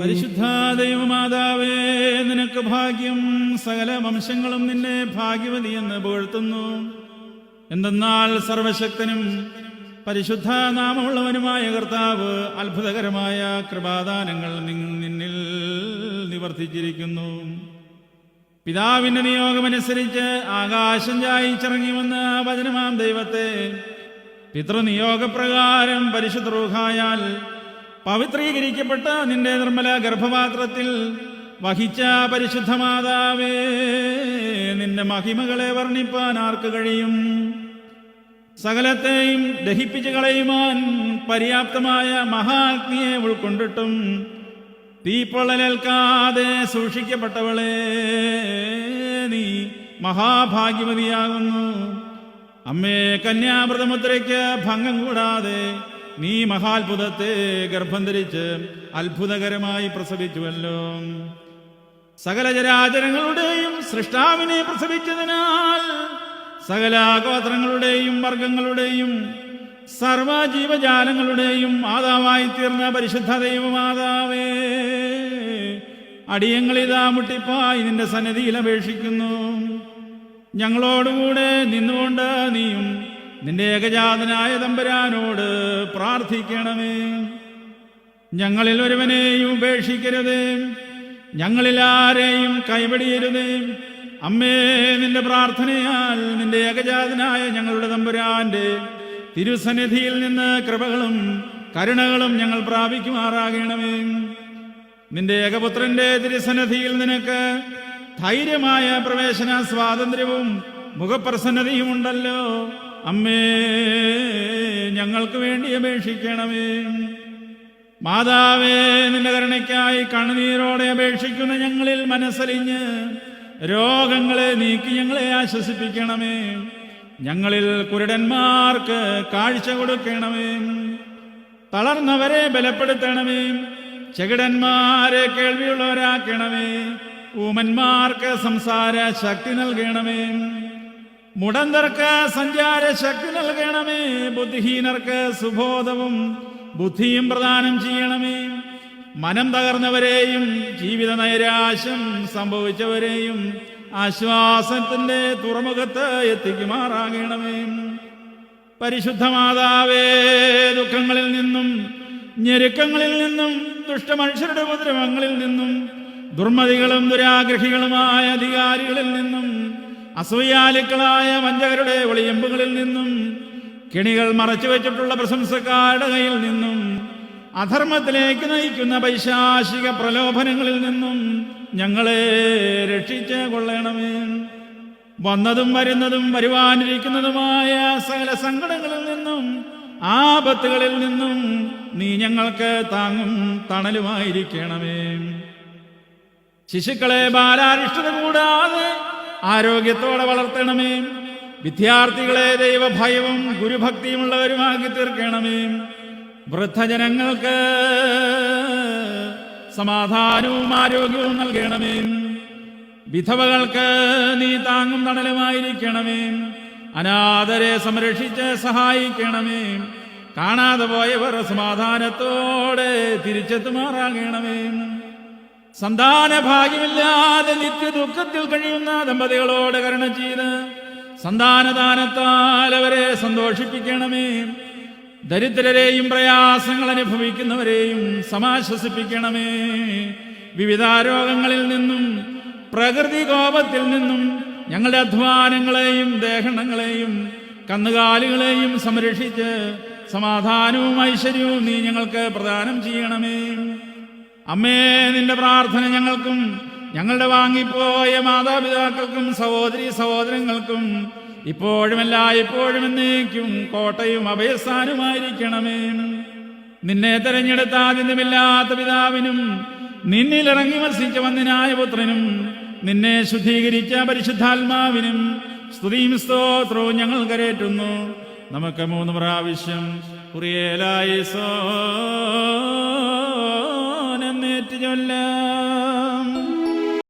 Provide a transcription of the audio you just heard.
പരിശുദ്ധ ദൈവമാതാവേ, നിനക്ക് ഭാഗ്യം. സകല വംശങ്ങളും നിന്നെ ഭാഗ്യവതി എന്ന് പുകഴ്ത്തുന്നു. എന്തെന്നാൽ സർവശക്തനും പരിശുദ്ധ നാമമുള്ളവനുമായ കർത്താവ് അത്ഭുതകരമായ കൃപാദാനങ്ങൾ നിന്നിൽ നിവർത്തിച്ചിരിക്കുന്നു. പിതാവിന്റെ നിയോഗമനുസരിച്ച് ആകാശം ചായിച്ചിറങ്ങി വന്ന വചനമാം ദൈവത്തെ പിതൃനിയോഗപ്രകാരം പരിശുദ്ധ റൂഹായാൽ പവിത്രീകരിക്കപ്പെട്ട നിന്റെ നിർമ്മല ഗർഭപാത്രത്തിൽ വഹിച്ച പരിശുദ്ധ മാതാവേ, നിന്റെ മഹിമകളെ വർണ്ണിപ്പാൻ ആർക്ക് കഴിയും? സകലത്തെയും ദഹിപ്പിച്ചു കളയുവാൻ പര്യാപ്തമായ മഹാഗ്നിയെ ഉൾക്കൊണ്ടിട്ടും തീപ്പൊള്ളലേൽക്കാതെ സൂക്ഷിക്കപ്പെട്ടവളെ, നീ മഹാഭാഗ്യവതിയാകുന്നു. അമ്മേ, കന്യാവ്രതമുദ്രയ്ക്ക് ഭംഗം കൂടാതെ നീ മഹാത്ഭുതത്തെ ഗർഭം ധരിച്ച് അത്ഭുതകരമായി പ്രസവിച്ചുവല്ലോ. സകല ചരാചരങ്ങളുടെയും സൃഷ്ടാവിനെ പ്രസവിച്ചതിനാൽ സകല ഗോത്രങ്ങളുടെയും വർഗങ്ങളുടെയും സർവജീവജാലങ്ങളുടെയും മാതാവായി തീർന്ന പരിശുദ്ധ ദൈവമാതാവേ, അടിയങ്ങളിതാ മുട്ടിപ്പായി നിന്റെ സന്നിധിയിൽ അപേക്ഷിക്കുന്നു. ഞങ്ങളോടുകൂടെ നിന്നുകൊണ്ട് നീയും നിന്റെ ഏകജാതനായ തമ്പുരാനോട് പ്രാർത്ഥിക്കണമേ. ഞങ്ങളിൽ ഒരുവനെയും ഉപേക്ഷിക്കരുതേ, ഞങ്ങളിൽ ആരെയും കൈവടിയരുതേ. അമ്മേ, നിന്റെ പ്രാർത്ഥനയാൽ നിന്റെ ഏകജാതനായ ഞങ്ങളുടെ തമ്പുരാന്റെ തിരുസന്നിധിയിൽ നിന്ന് കൃപകളും കരുണകളും ഞങ്ങൾ പ്രാപിക്കുമാറാകണമേ. നിന്റെ ഏകപുത്രന്റെ തിരുസന്നിധിയിൽ നിനക്ക് ധൈര്യമായ പ്രവേശന സ്വാതന്ത്ര്യവും മുഖപ്രസന്നതയും ഉണ്ടല്ലോ. അമ്മേ, ഞങ്ങൾക്ക് വേണ്ടി അപേക്ഷിക്കണമേ. മാതാവേ, നിന്റെ കരുണയ്ക്കായി കണ്ണുനീരോടെ അപേക്ഷിക്കുന്ന ഞങ്ങളിൽ മനസ്സലിഞ്ഞ് രോഗങ്ങളെ നീക്കി ഞങ്ങളെ ആശ്വസിപ്പിക്കണമേ. ഞങ്ങളിൽ കുരുടന്മാർക്ക് കാഴ്ച കൊടുക്കണമേ, തളർന്നവരെ ബലപ്പെടുത്തണമേ, ചെകിടന്മാരെ കേൾവിയുള്ളവരാക്കണമേ, ഊമന്മാർക്ക് സംസാര ശക്തി നൽകണമേ, മുടന്തർക്ക് സഞ്ചാര ശക്തി നൽകണമേ, ബുദ്ധിഹീനർക്ക് സുബോധവും ബുദ്ധിയും പ്രദാനം ചെയ്യണമേ. മനം തകർന്നവരെയും ജീവിത നൈരാശ്യം സംഭവിച്ചവരെയും ആശ്വാസത്തിന്റെ തുറമുഖത്ത് എത്തിക്കുമാറാകണമേ. പരിശുദ്ധ മാതാവേ, ദുഃഖങ്ങളിൽ നിന്നും ഞെരുക്കങ്ങളിൽ നിന്നും ദുഷ്ടമനുഷ്യരുടെ ഉപദ്രവങ്ങളിൽ നിന്നും ദുർമതികളും ദുരാഗ്രഹികളുമായ അധികാരികളിൽ നിന്നും അസൂയാലുക്കളായ വഞ്ചകരുടെ ഒളിയമ്പുകളിൽ നിന്നും കെണികൾ മറച്ചു വെച്ചിട്ടുള്ള പ്രശംസക്കാരുടെ കയ്യിൽ നിന്നും അധർമ്മത്തിലേക്ക് നയിക്കുന്ന പൈശാചിക പ്രലോഭനങ്ങളിൽ നിന്നും ഞങ്ങളെ രക്ഷിച്ച് കൊള്ളണമേ. വന്നതും വരുന്നതും വരുവാനിരിക്കുന്നതുമായ സകല സങ്കടങ്ങളിൽ നിന്നും ആപത്തുകളിൽ നിന്നും നീ ഞങ്ങൾക്ക് താങ്ങും തണലുമായിരിക്കണമേ. ശിശുക്കളെ ബാലാരിഷ്ടത കൂടാതെ ആരോഗ്യത്തോടെ വളർത്തണമേ. വിദ്യാർത്ഥികളെ ദൈവഭയവും ഗുരുഭക്തിയുമുള്ളവരുമാക്കി തീർക്കണമേ. വൃദ്ധജനങ്ങൾക്ക് സമാധാനവും ആരോഗ്യവും നൽകണമേ. വിധവകൾക്ക് നീ താങ്ങും തണലുമായിരിക്കണമേ. അനാഥരെ സംരക്ഷിച്ച് സഹായിക്കണമേ. കാണാതെ പോയവർ സമാധാനത്തോടെ തിരിച്ചെത്തുമാറാകണമേ. സന്താന ഭാഗ്യമില്ലാതെ നിത്യ ദുഃഖത്തിൽ കഴിയുന്ന ദമ്പതികളോട് കരുണ ചെയ്ത് സന്താനദാനത്താൽ അവരെ സന്തോഷിപ്പിക്കണമേ. ദരിദ്രരെയും പ്രയാസങ്ങൾ അനുഭവിക്കുന്നവരെയും സമാശ്വസിപ്പിക്കണമേ. വിവിധ രോഗങ്ങളിൽ നിന്നും പ്രകൃതി കോപത്തിൽ നിന്നും ഞങ്ങളുടെ അധ്വാനങ്ങളെയും ദേഹങ്ങളെയും കന്നുകാലികളെയും സംരക്ഷിച്ച് സമാധാനവും ഐശ്വര്യവും നീ ഞങ്ങൾക്ക് പ്രദാനം ചെയ്യണമേ. അമ്മേ, നിന്റെ പ്രാർത്ഥന ഞങ്ങൾക്കും ഞങ്ങളുടെ വാങ്ങിപ്പോയ മാതാപിതാക്കൾക്കും സഹോദരി സഹോദരങ്ങൾക്കും ഇപ്പോഴും എല്ലായ്പ്പോഴും എന്നേക്കും കോട്ടയും അഭയസ്ഥാനുമായിരിക്കണമേ. നിന്നെ തെരഞ്ഞെടുത്ത ആദ്യമില്ലാത്ത പിതാവിനും നിന്നിൽ ഇറങ്ങി വസിച്ച വന്ദനായ പുത്രനും നിന്നെ ശുദ്ധീകരിച്ച പരിശുദ്ധാത്മാവിനും സ്തുതിയും സ്തോത്രവും ഞങ്ങൾ കരേറ്റുന്നു. നമുക്ക് 3 പ്രാവശ്യം കുറിയേലായിസോൻ എന്നേറ്റ് ചൊല്ലാം.